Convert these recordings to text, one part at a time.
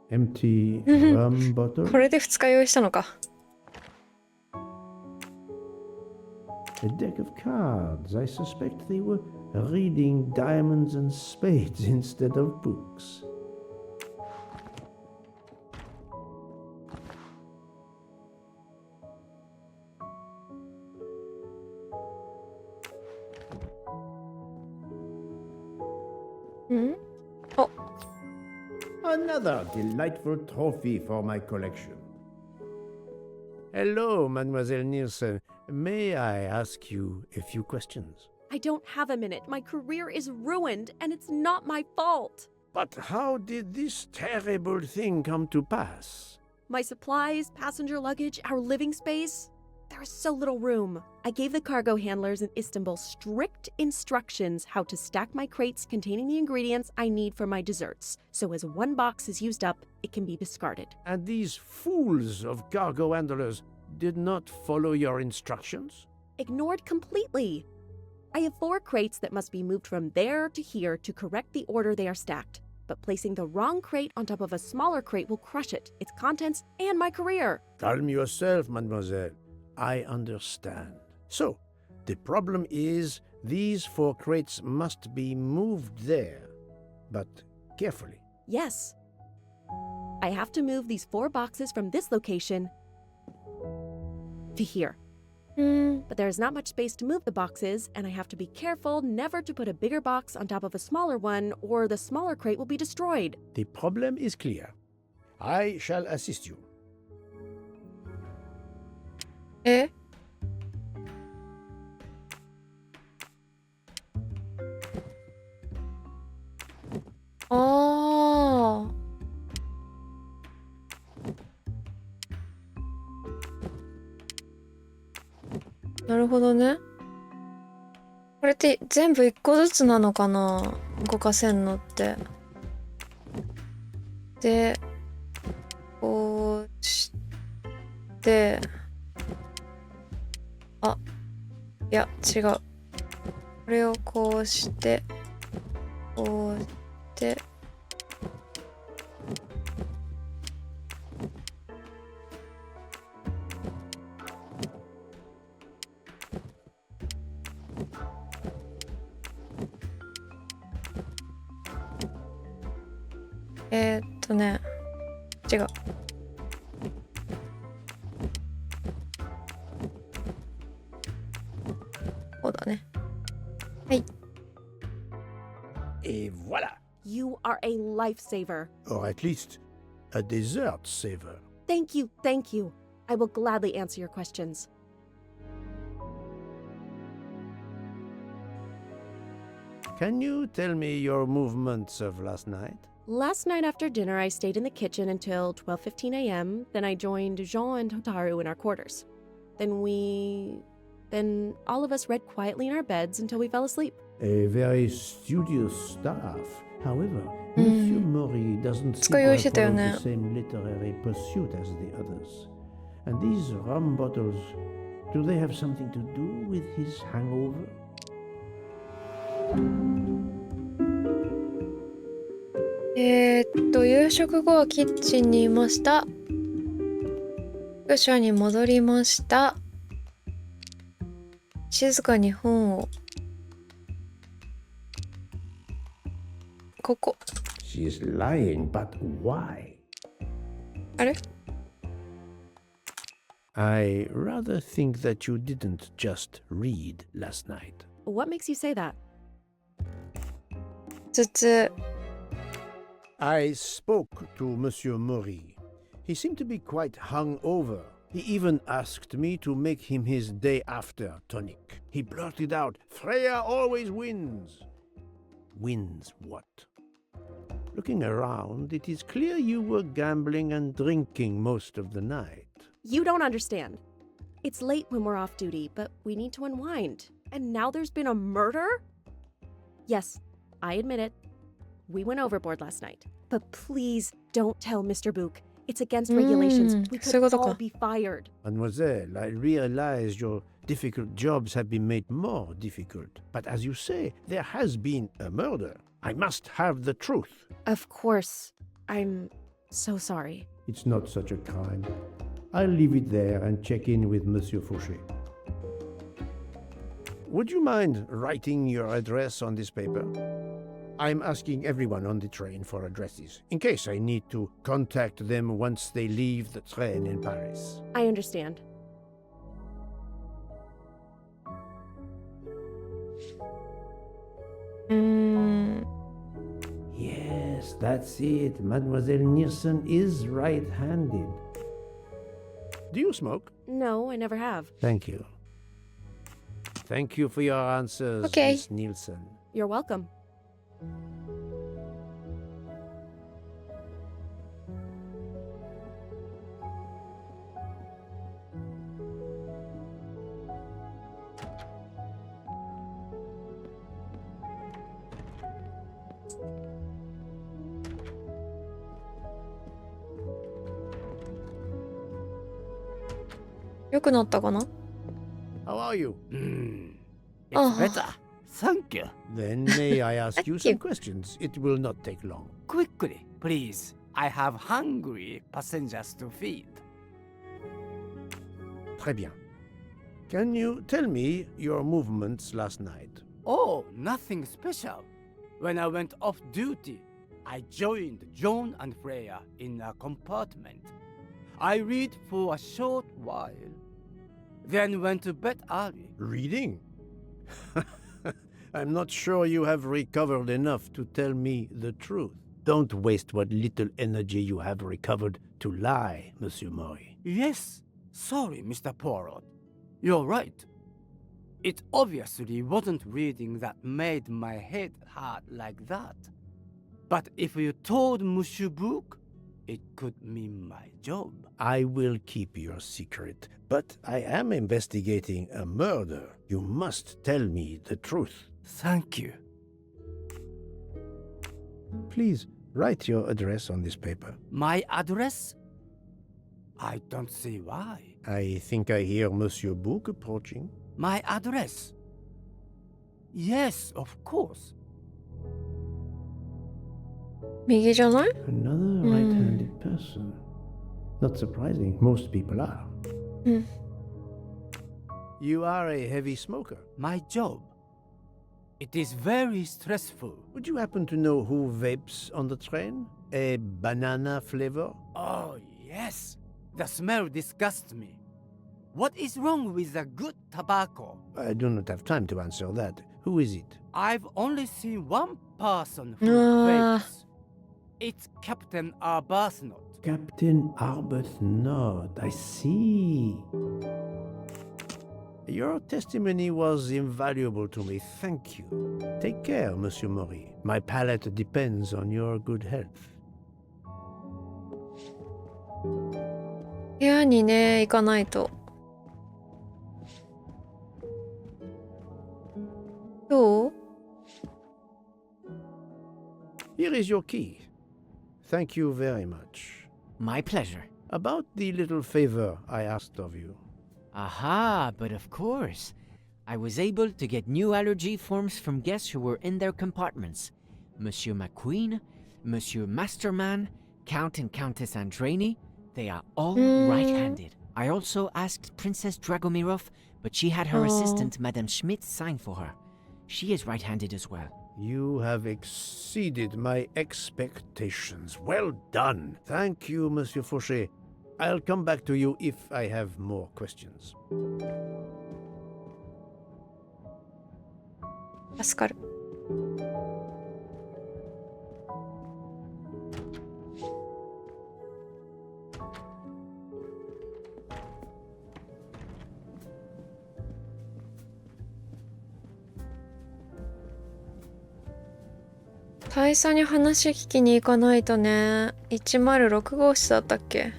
Empty rum bottle. これで2日用意したのか。A deck of cards. I suspect they were reading diamonds and spades instead of books. Oh. Another delightful trophy for my collection. Hello, Mademoiselle Nielsen. May I ask you a few questions? I don't have a minute. My career is ruined, and it's not my fault. But how did this terrible thing come to pass? My supplies, passenger luggage, our living space. There is so little room. I gave the cargo handlers in Istanbul strict instructions how to stack my crates containing the ingredients I need for my desserts. So as one box is used up, it can be discarded. And these fools of cargo handlers did not follow your instructions? Ignored completely. I have 4 crates that must be moved from there to here to correct the order they are stacked. But placing the wrong crate on top of a smaller crate will crush it, its contents, and my career. Calm yourself, mademoiselle. I understand. So, the problem is these 4 crates must be moved there, but carefully. Yes. I have to move these 4 boxes from this location to here. But there is not much space to move the boxes, and I have to be careful never to put a bigger box on top of a smaller one, or the smaller crate will be destroyed. The problem is clear. I shall assist you. えああ。なるほどね。これって全部1個ずつなのかな、動かせんのって。で、こうして、あ、いや、違う。これをこうして、こうして、違う。こうだね。はい。Et voilà! You are a lifesaver. Or at least, a dessert saver. Thank you, thank you. I will gladly answer your questions. Can you tell me your movements of last night? Last night after dinner, I stayed in the kitchen until 12:15 a.m. Then I joined Jean and Hotaru in our quarters. Then all of us read quietly in our beds until we fell asleep. A very studious staff. However, Monsieur Mori doesn't seem to have followed the same literary pursuit as the others. And these rum bottles, do they have something to do with his hangover? 夕食後はキッチンにいました。宿舎に戻りました。静かに本を。ここ。She is lying, but why? あれ？ I rather think that you didn't just read last night. What makes you say that? 頭痛。I spoke to Monsieur Mori. He seemed to be quite hungover. He even asked me to make him his day after tonic. He blurted out, "Freya always wins." Wins what? Looking around, it is clear you were gambling and drinking most of the night. You don't understand. It's late when we're off duty, but we need to unwind. And now there's been a murder? Yes, I admit it. We went overboard last night. But please don't tell Mr. Book. It's against regulations. We could all be fired. Mademoiselle, I realize your difficult jobs have been made more difficult. But as you say, there has been a murder. I must have the truth. Of course. I'm so sorry. It's not such a crime. I'll leave it there and check in with Monsieur Fauché. Would you mind writing your address on this paper? I'm asking everyone on the train for addresses, in case I need to contact them once they leave the train in Paris. I understand. Yes, that's it. Mademoiselle Niersen is right-handed. Do you smoke? No, I never have. Thank you. Thank you for your answers, Okay. Miss Nielsen. You're welcome. How are you? It's Oh. better. Thank you. Then may I ask you Thank some you. questions? It will not take long. Quickly, please. I have hungry passengers to feed. Très bien. Can you tell me your movements last night? Oh, nothing special. When I went off duty, I joined John and Freya in a compartment. I read for a short while, then went to bed early. Reading? I'm not sure you have recovered enough to tell me the truth. Don't waste what little energy you have recovered to lie, Monsieur Mori. Yes, sorry, Mr. Poirot. You're right. It obviously wasn't reading that made my head hurt like that. But if you told Monsieur Book, it could mean my job. I will keep your secret, but I am investigating a murder. You must tell me the truth. Thank you. Please write your address on this paper. My address? I don't see why. I think I hear Monsieur Book approaching. My address? Yes, of course. 右じゃない？ Another right-handed person. Not surprising, most people are. You are a heavy smoker. My job. It is very stressful. Would you happen to know who vapes on the train? A banana flavor? Oh, yes. The smell disgusts me. What is wrong with the good tobacco? I do not have time to answer that. Who is it? I've only seen one person who Ah. vapes. It's Captain Arbuthnot. Captain Arbuthnot. I see. Your testimony was invaluable to me. Thank you. Take care, Monsieur Mori. My palate depends on your good health. 部屋にね、行かないと。どう？ Here is your key. Thank you very much. My pleasure. About the little favor I asked of you. Aha, but of course. I was able to get new allergy forms from guests who were in their compartments. Monsieur McQueen, Monsieur Masterman, Count and Countess Andreni, they are all right-handed. I also asked Princess Dragomirov, but she had her assistant, Madame Schmidt, sign for her. She is right-handed as well. You have exceeded my expectations. Well done. Thank you, Monsieur Fauché. I'll come back to you if I have more questions. 助かる。大佐に話聞きに行かないとね。106号室だったっけ？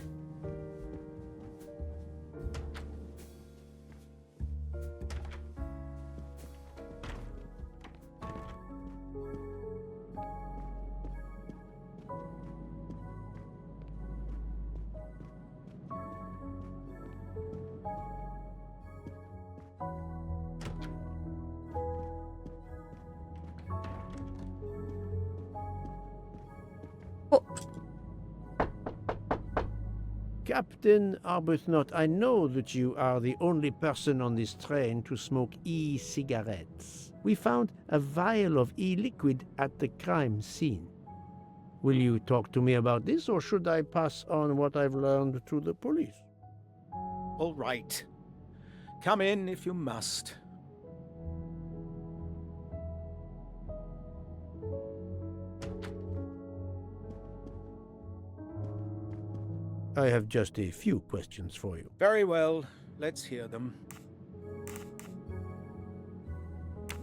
Captain Arbuthnot, I know that you are the only person on this train to smoke e-cigarettes. We found a vial of e-liquid at the crime scene. Will you talk to me about this, or should I pass on what I've learned to the police? All right. Come in if you must. I have just a few questions for you. Very well. Let's hear them.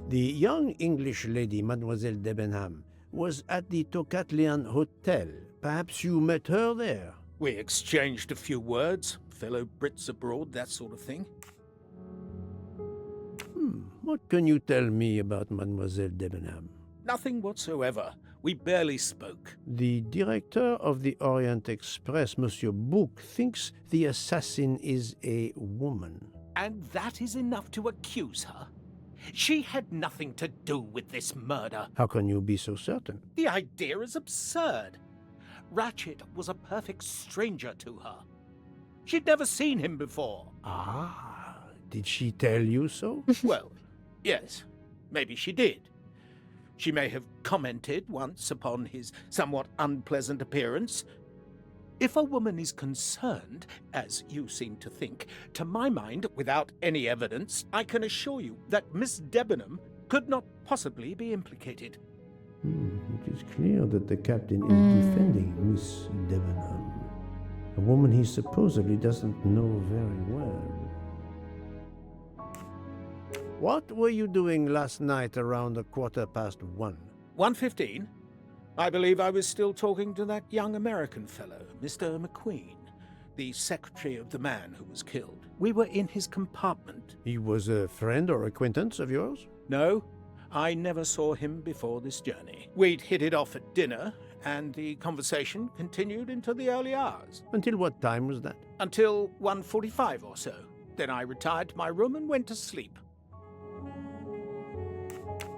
The young English lady, Mademoiselle Debenham, was at the Tocatlian Hotel. Perhaps you met her there? We exchanged a few words. Fellow Brits abroad, that sort of thing. What can you tell me about Mademoiselle Debenham? Nothing whatsoever. We barely spoke. The director of the Orient Express, Monsieur Bouc, thinks the assassin is a woman. And that is enough to accuse her? She had nothing to do with this murder. How can you be so certain? The idea is absurd. Ratchet was a perfect stranger to her. She'd never seen him before. Ah, did she tell you so? Well, yes, maybe she did. She may have commented once upon his somewhat unpleasant appearance. If a woman is concerned, as you seem to think, to my mind, without any evidence, I can assure you that Miss Debenham could not possibly be implicated. It is clear that the captain is defending Miss Debenham, a woman he supposedly doesn't know very well. What were you doing last night around 1:15? 1:15? I believe I was still talking to that young American fellow, Mr. McQueen, the secretary of the man who was killed. We were in his compartment. He was a friend or acquaintance of yours? No, I never saw him before this journey. We'd hit it off at dinner, and the conversation continued into the early hours. Until what time was that? Until 1:45 or so. Then I retired to my room and went to sleep.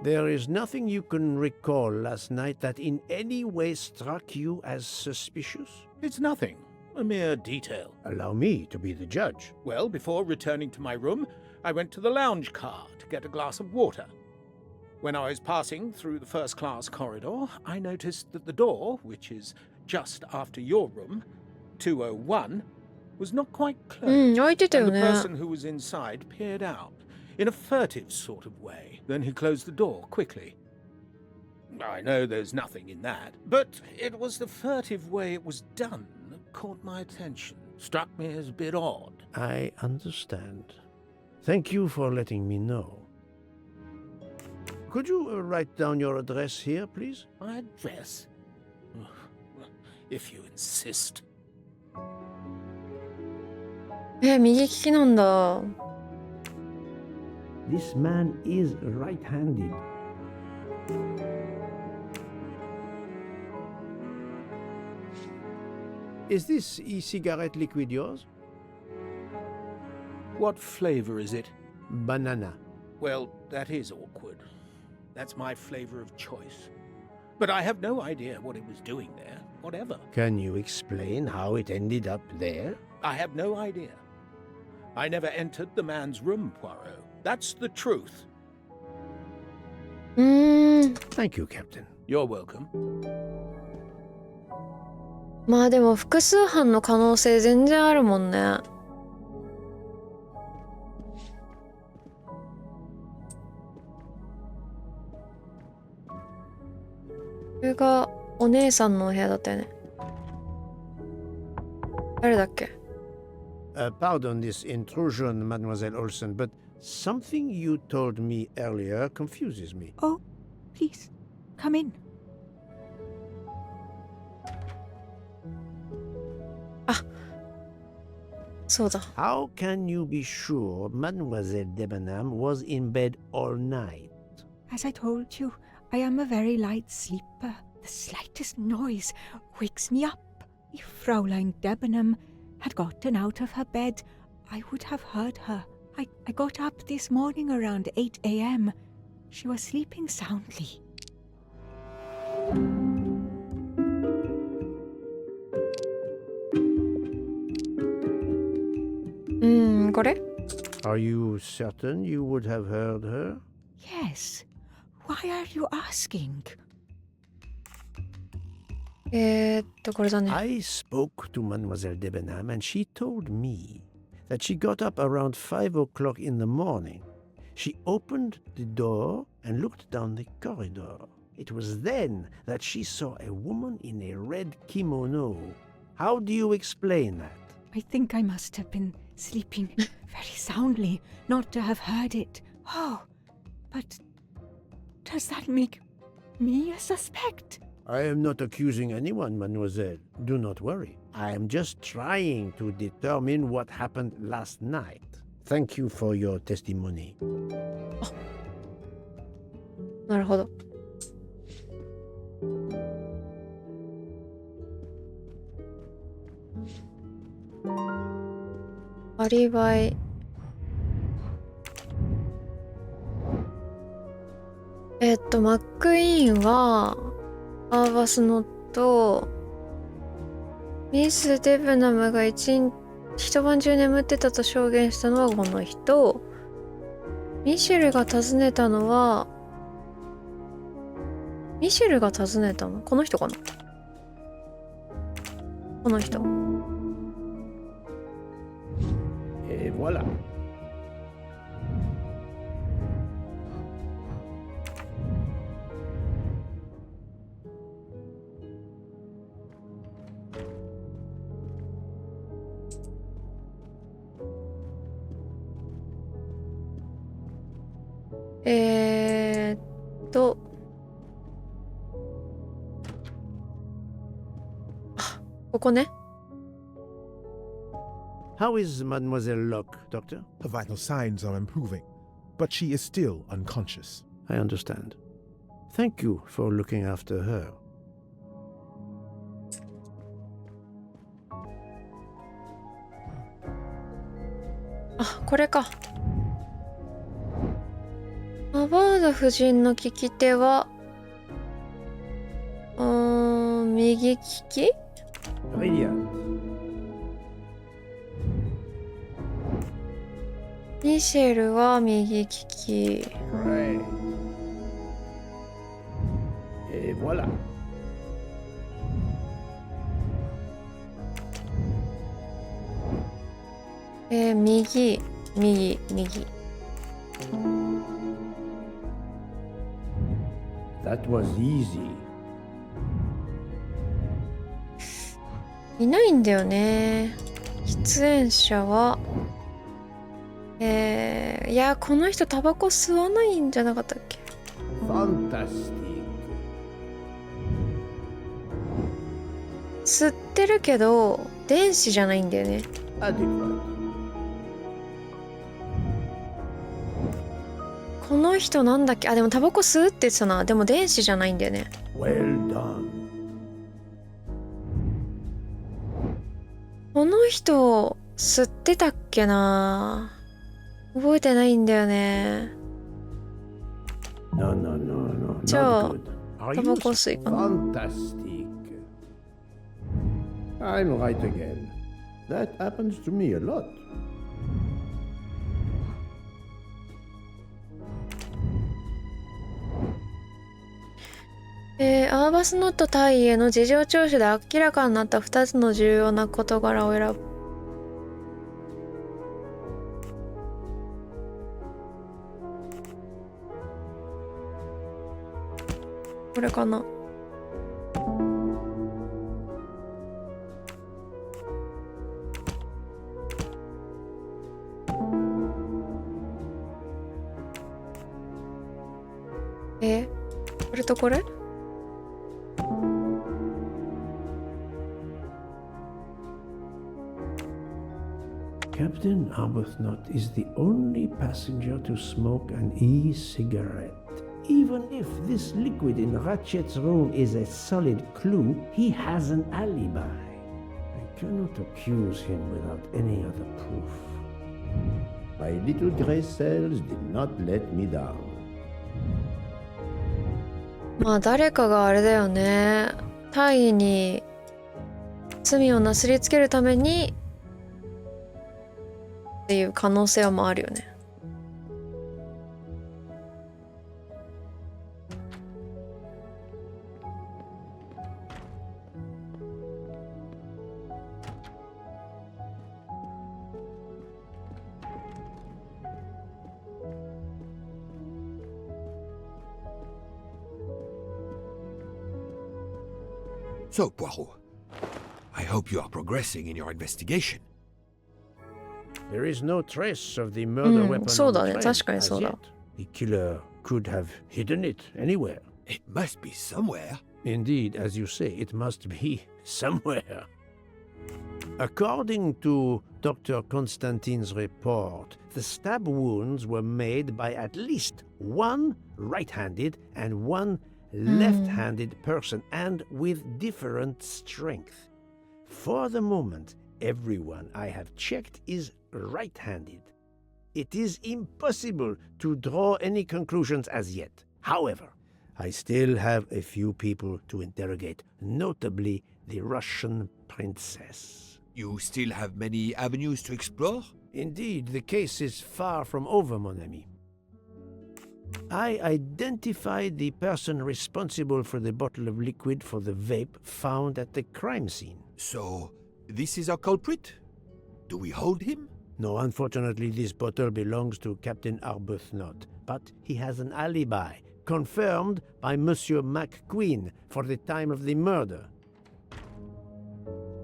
There is nothing you can recall last night that in any way struck you as suspicious? It's nothing. A mere detail. Allow me to be the judge. Well, before returning to my room, I went to the lounge car to get a glass of water. When I was passing through the first-class corridor, I noticed that the door, which is just after your room, 201, was not quite closed. 開いてた And よ the ね。 person who was inside peered out, in a furtive sort of way. Then he closed the door quickly. I know there's nothing in that, but it was the furtive way it was done that caught my attention. Struck me as a bit odd. I understand. Thank you for letting me know. Could you write down your address here, please? My address? If you insist. 右利きなんだ。 This man is right-handed. Is this e-cigarette liquid yours? What flavor is it? Banana. Well, that is awkward. That's my flavor of choice. But I have no idea what it was doing there, whatever. Can you explain how it ended up there? I have no idea. I never entered the man's room, Poirot. That's the truth. Thank you, Captain. You're welcome. まあでも複数犯の可能性全然あるもんね。これがお姉さんのお部屋だったよね。誰だっけ？ Pardon this intrusion, Mademoiselle Olsen, but something you told me earlier confuses me. Oh, please, come in. そうだ。 How can you be sure Mademoiselle Debenham was in bed all night? As I told you, I am a very light sleeper. The slightest noise wakes me up. If Fraulein Debenham had gotten out of her bed, I would have heard her. I got up this morning around 8 a.m. She was sleeping soundly. これ Are you certain you would have heard her? Yes. Why are you asking? これだね。 I spoke to Mademoiselle Debenham and she told me that she got up around 5 o'clock in the morning. She opened the door and looked down the corridor. It was then that she saw a woman in a red kimono. How do you explain that? I think I must have been sleeping very soundly not to have heard it. Oh, but does that make me a suspect? I am not accusing anyone, mademoiselle. Do not worry. I am just trying to determine what happened last night. Thank you for your testimony. なるほど。アリバイ。マックイーンはアーバスノット、ミス・デブナムが一晩中眠ってたと証言したのはこの人。ミシェルが訪ねたのはこの人かな。この人。Et voilà. Eh, ここね。How is Mademoiselle Locke, Doctor? Her vital signs are improving, but she is still unconscious. I understand. Thank you for looking after her. これか。アバーダ夫人の利き手は右利き？ Brilliant. ミシェルは右利き。Right. Et voilà. 右。That was easy. いないんだよね。喫煙者は、いやこの人タバコ吸わないんじゃなかったっけ。 Fantastic. 吸ってるけど電子じゃないんだよね。 Adequate. この人なんだっけ。あ、でもタバコ吸うって言ってたな。でも電子じゃないんだよね。 Well done. この人吸ってたっけな。覚えてないんだよね。 No, no, no, no. Not じゃあ good. Are タ you バコ吸いかな。 fantastic? I'm right again. That happens to me a lot. アーバスノット大尉への事情聴取で明らかになった2つの重要な事柄を選ぶ。これかな。これとこれCaptain Arbuthnot is the only passenger to smoke an e-cigarette. Even if this liquid in Ratchet's room is a solid clue, he has an alibi. I cannot accuse him without any other proof. My little gray cells did not let me down. まあ誰かがあれだよね。大尉に罪をなすりつけるためにていう可能性はもあるよね。So, Poirot, I hope you are progressing in your investigation. There is no trace of the murder weapon そう on だ the ね。 train 確かに as そうだ。 yet. The killer could have hidden it anywhere. It must be somewhere. Indeed, as you say, it must be somewhere. According to Dr. Constantine's report, the stab wounds were made by at least one right-handed and one left-handed person, and with different strength. For the moment, everyone I have checked is right-handed. It is impossible to draw any conclusions as yet. However, I still have a few people to interrogate, notably the Russian princess. You still have many avenues to explore? Indeed, the case is far from over, mon ami. I identified the person responsible for the bottle of liquid for the vape found at the crime scene. So, this is our culprit? Do we hold him? No, unfortunately, this bottle belongs to Captain Arbuthnot, but he has an alibi, confirmed by Monsieur McQueen for the time of the murder.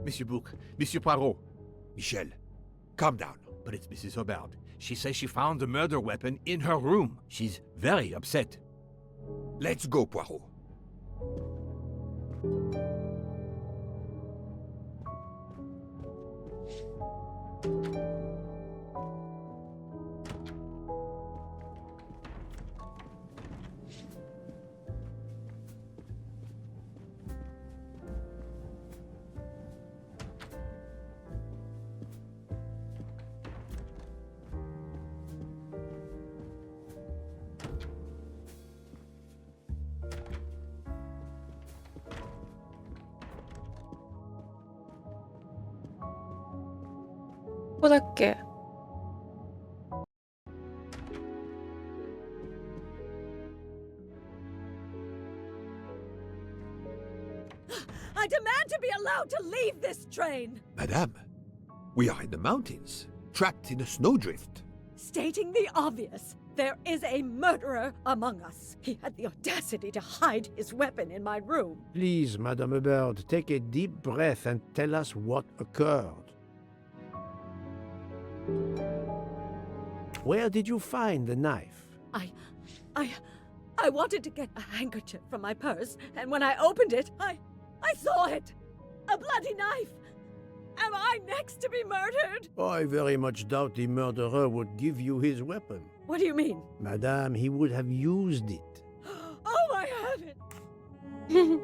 Monsieur Bouc, Monsieur Poirot. Michel, calm down. But it's Mrs. Hubbard. She says she found the murder weapon in her room. She's very upset. Let's go, Poirot.ここだっけ？ I demand to be allowed to leave this train! Madame, we are in the mountains, trapped in a snowdrift. Stating the obvious, there is a murderer among us. He had the audacity to hide his weapon in my room. Please, Madame Hubbard, take a deep breath and tell us what occurred. Where did you find the knife? I wanted to get a handkerchief from my purse, and when I opened it, I saw it! A bloody knife! Am I next to be murdered? I very much doubt the murderer would give you his weapon. What do you mean? Madame, he would have used it. Oh, I have it!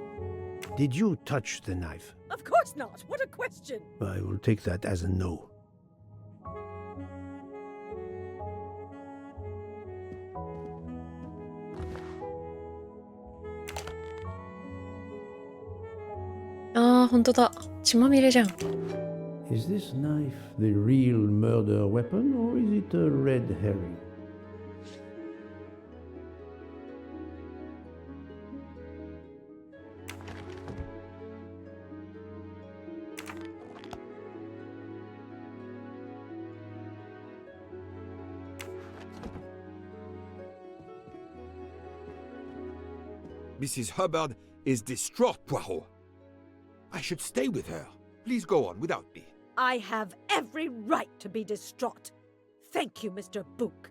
Did you touch the knife? Of course not! What a question! I will take that as a no. Ah, 本当だ。血まみれじゃん。 Is this knife the real murder weapon, or is it a red herring? Mrs. Hubbard is distraught, Poirot. I should stay with her. Please go on without me. I have every right to be distraught. Thank you, Mr. Book.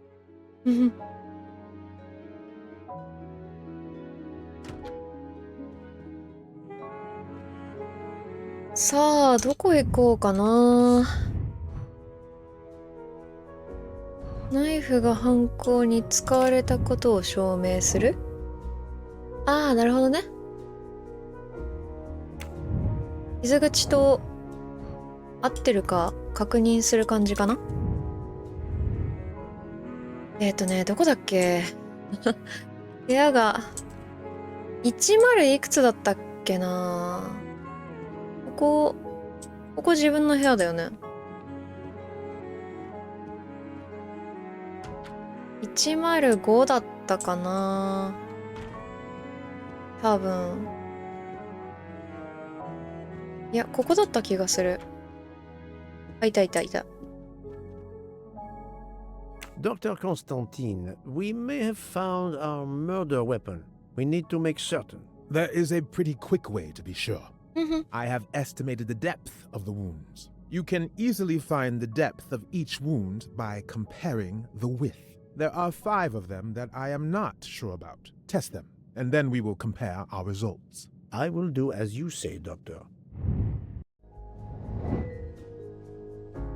さあ、どこ行こうかな。ナイフが犯行に使われたことを証明する？ああ、なるほどね。傷口と合ってるか確認する感じかな。どこだっけ？部屋が10いくつだったっけな。ここ自分の部屋だよね。105だったかな。多分。いや、ここだった気がする。あ、いたいたいた。Dr. Constantine, we may have found our murder weapon. We need to make certain. There is a pretty quick way to be sure. I have estimated the depth of the wounds. You can easily find the depth of each wound by comparing the width. There are 5 of them that I am not sure about. Test them, and then we will compare our results. I will do as you say, Doctor.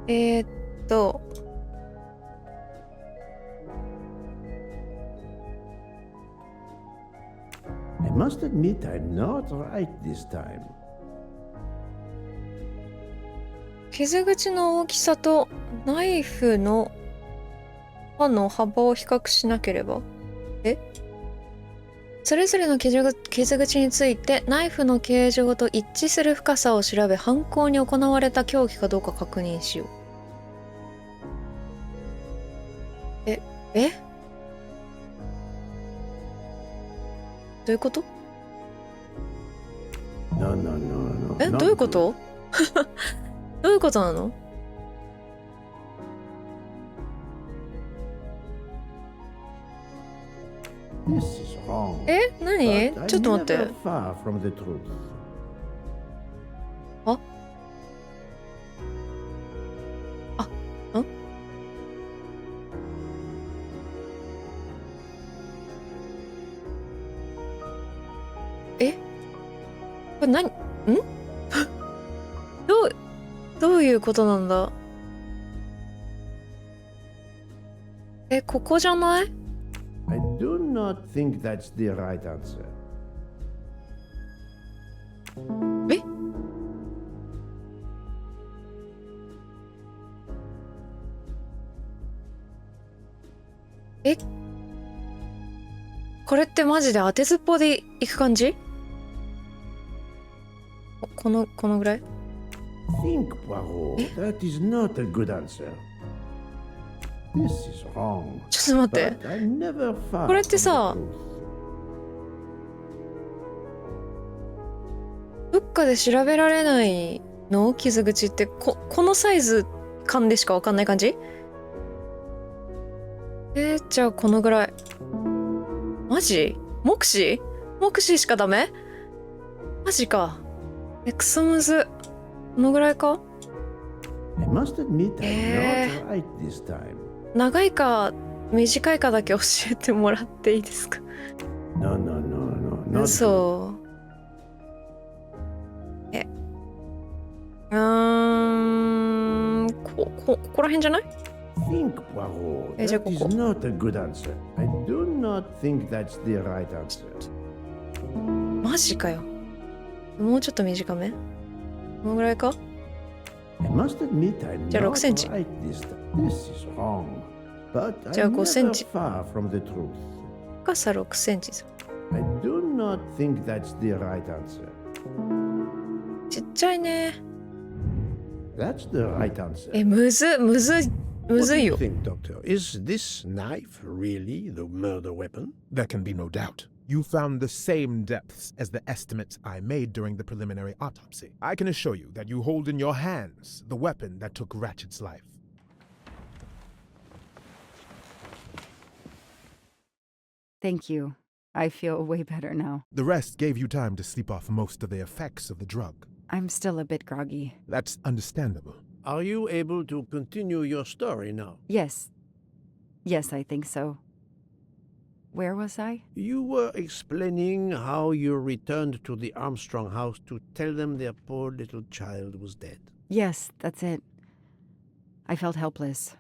'I must admit I'm not right this time.' 傷口の大きさとナイフの刃の幅を比較しなければ。それぞれの傷口についてナイフの形状と一致する深さを調べ、犯行に行われた凶器かどうか確認しよう。どういうこと？ No, no, no, no. どういうこと？どういうことなの？ This is wrong. 何？ But ちょっと待って。 I'm never far from the truth. これ何？どういうことなんだ？ここじゃない？ I do not think that's the right answer. これってマジで当てずっぽでいく感じ？このぐらい？ Think, Poirot. That is not a good answer. This is wrong. ちょっと待って。 But I'm never far これってさ、 from the truth. どっかで調べられないの？傷口ってこのサイズ感でしかわかんない感じ？じゃあこのぐらい。マジ？目視しかダメ？マジか。クソむず。このぐらいか？ I must admit I'm not right this time. 長いか短いかだけ教えてもらっていいですか？ No, no, no, no. Not 嘘。ここら辺じゃない？ Think, Poirot. じゃあ That こ is こ。 not a good answer. I do not think that's the right answer. マジかよ。もうちょっと短め？このぐらいか？ I must admit I'm じゃあ not 6センチ。 right this time. This is wrong. But じゃあ I'm 5セン never チ。 far from the truth. 深さ6センチ。 I do not think that's the right answer. ちっちゃいね。 That's the right answer. むずい What do you よ。 think, Doctor? Is this knife really the murder weapon? There can be no doubt. You found the same depths as the estimates I made during the preliminary autopsy. I can assure you that you hold in your hands the weapon that took Ratchet's life. Thank you. I feel way better now. The rest gave you time to sleep off most of the effects of the drug. I'm still a bit groggy. That's understandable. Are you able to continue your story now? Yes. Yes, I think so. Where was I? You were explaining how you returned to the Armstrong house to tell them their poor little child was dead. Yes, that's it. I felt helpless.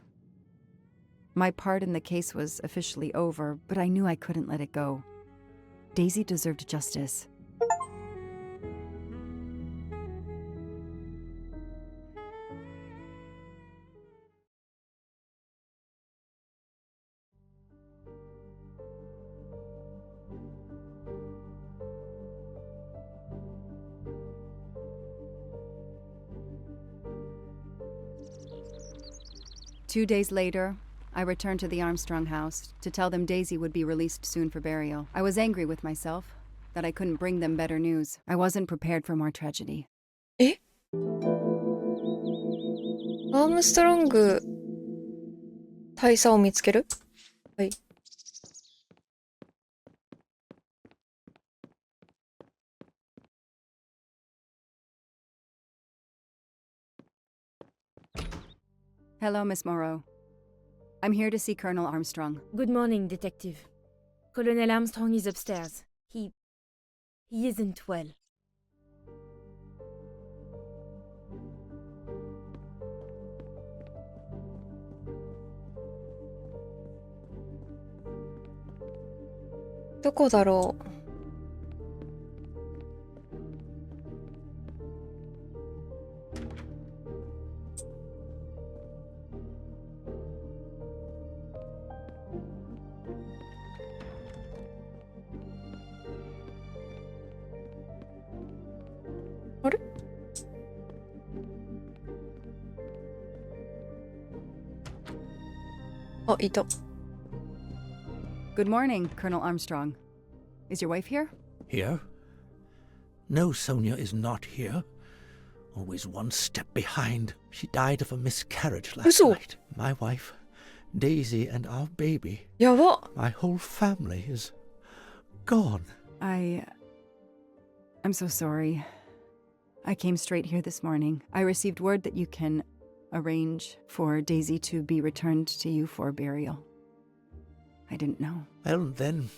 My part in the case was officially over, but I knew I couldn't let it go. Daisy deserved justice. Two days later, I returned to the Armstrong house to tell them Daisy would be released soon for burial. I was angry with myself that I couldn't bring them better news. I wasn't prepared for more tragedy. え、アームストロング大佐を見つける？はい。Hello, Miss Morrow. I'm here to see Colonel Armstrong. Good morning, Detective. Colonel Armstrong is upstairs. He isn't well. Where どこだろう。あれ？あ、いた。Good morning, Colonel Armstrong. Is your wife here? Here? No, Sonia is not here. Always one step behind. She died of a miscarriage last night. My wife, Daisy, and our baby. やば。 My whole family is gone. I'm so sorry. I came straight here this morning. I received word that you can arrange for Daisy to be returned to you for burial. I didn't know. Well, then,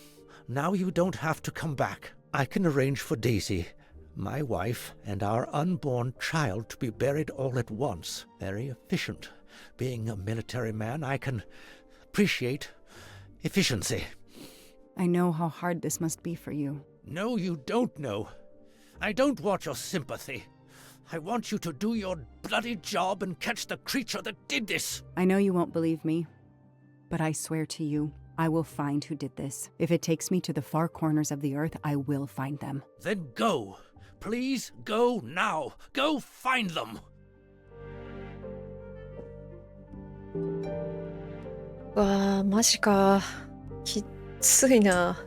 now you don't have to come back. I can arrange for Daisy, my wife, and our unborn child to be buried all at once. Very efficient. Being a military man, I can appreciate efficiency. I know how hard this must be for you. No, you don't know. I don't want your sympathy. I want you to do your bloody job and catch the creature that did this. I know you won't believe me, but I swear to you, I will find who did this. If it takes me to the far corners of the earth, I will find them. Then go. Please go now. Go find them. わあ、マジか。きついな。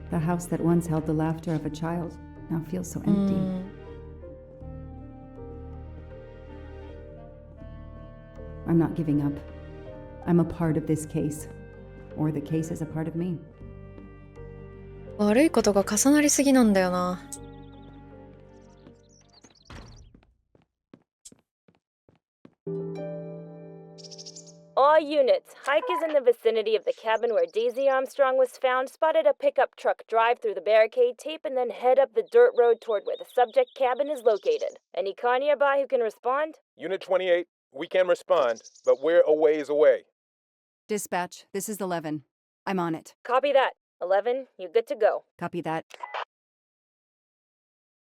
The house that once held the laughter of a child now feels so empty. I'm not giving up. I'm a part of this case. Or the case is a part of me. 悪いことが重なりすぎなんだよな。All units, hikers in the vicinity of the cabin where Daisy Armstrong was found spotted a pickup truck drive through the barricade tape and then head up the dirt road toward where the subject cabin is located. Any car nearby who can respond? Unit 28, we can respond, but we're a ways away. Dispatch, this is 11. I'm on it. Copy that. 11, you're good to go. Copy that.